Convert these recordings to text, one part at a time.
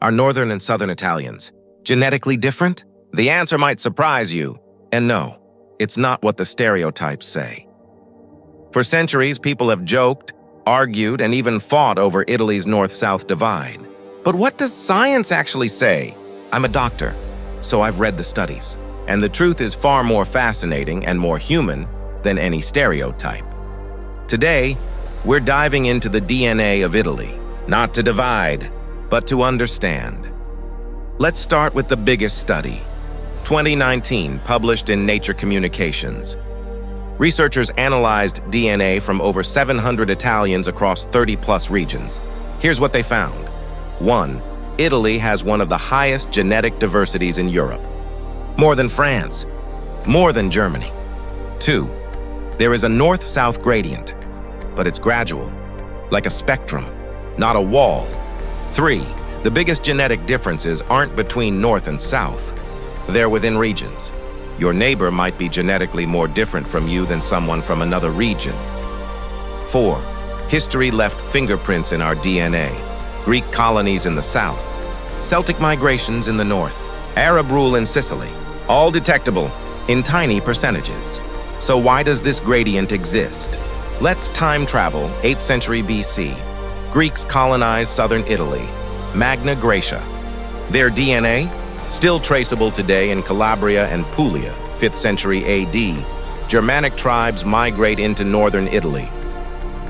Are Northern and Southern Italians genetically different? The answer might surprise you. And no, it's not what the stereotypes say. For centuries, people have joked, argued, and even fought over Italy's north-south divide. But what does science actually say? I'm a doctor, so I've read the studies. And the truth is far more fascinating and more human than any stereotype. Today, we're diving into the DNA of Italy, not to divide, but to understand. Let's start with the biggest study, 2019, published in Nature Communications. Researchers analyzed DNA from over 700 Italians across 30-plus regions. Here's what they found. 1. Italy has one of the highest genetic diversities in Europe. More than France. More than Germany. 2. There is a north-south gradient, but it's gradual, like a spectrum, not a wall. 3. The biggest genetic differences aren't between north and south. They're within regions. Your neighbor might be genetically more different from you than someone from another region. 4. History left fingerprints in our DNA. Greek colonies in the south, Celtic migrations in the north, Arab rule in Sicily, all detectable in tiny percentages. So why does this gradient exist? Let's time travel 8th century BC. Greeks colonized southern Italy, Magna, Graecia. Their DNA, still traceable today in Calabria and Puglia, 5th century AD. Germanic tribes migrate into northern Italy.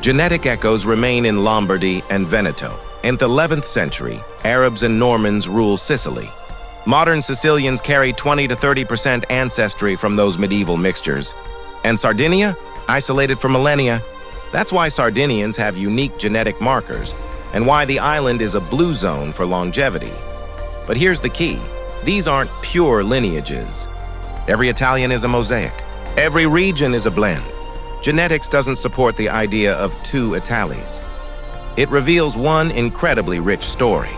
Genetic echoes remain in Lombardy and Veneto. In the 11th century, Arabs and Normans rule Sicily. Modern Sicilians carry 20 to 30% ancestry from those medieval mixtures. And Sardinia, isolated for millennia. That's why Sardinians have unique genetic markers, and why the island is a blue zone for longevity. But here's the key. These aren't pure lineages. Every Italian is a mosaic. Every region is a blend. Genetics doesn't support the idea of two Italis. It reveals one incredibly rich story.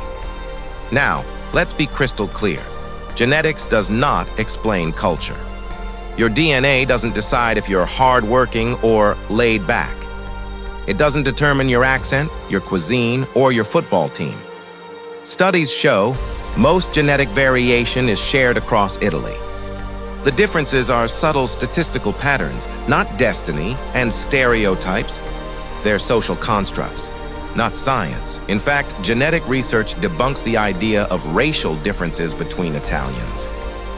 Now, let's be crystal clear. Genetics does not explain culture. Your DNA doesn't decide if you're hardworking or laid back. It doesn't determine your accent, your cuisine, or your football team. Studies show most genetic variation is shared across Italy. The differences are subtle statistical patterns, not destiny and stereotypes. They're social constructs, not science. In fact, genetic research debunks the idea of racial differences between Italians.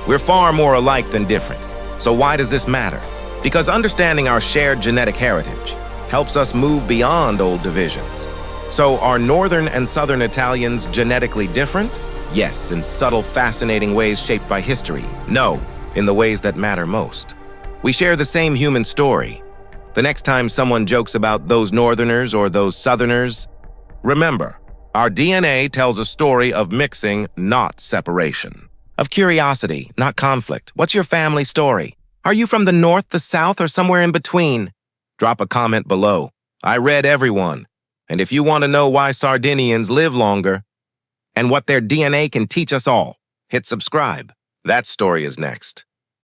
We're far more alike than different. So why does this matter? Because understanding our shared genetic heritage helps us move beyond old divisions. So are Northern and Southern Italians genetically different? Yes, in subtle, fascinating ways shaped by history. No, in the ways that matter most. We share the same human story. The next time someone jokes about those Northerners or those Southerners, remember, our DNA tells a story of mixing, not separation. Of curiosity, not conflict. What's your family story? Are you from the North, the South, or somewhere in between? Drop a comment below. I read everyone. And if you want to know why Sardinians live longer and what their DNA can teach us all, hit subscribe. That story is next.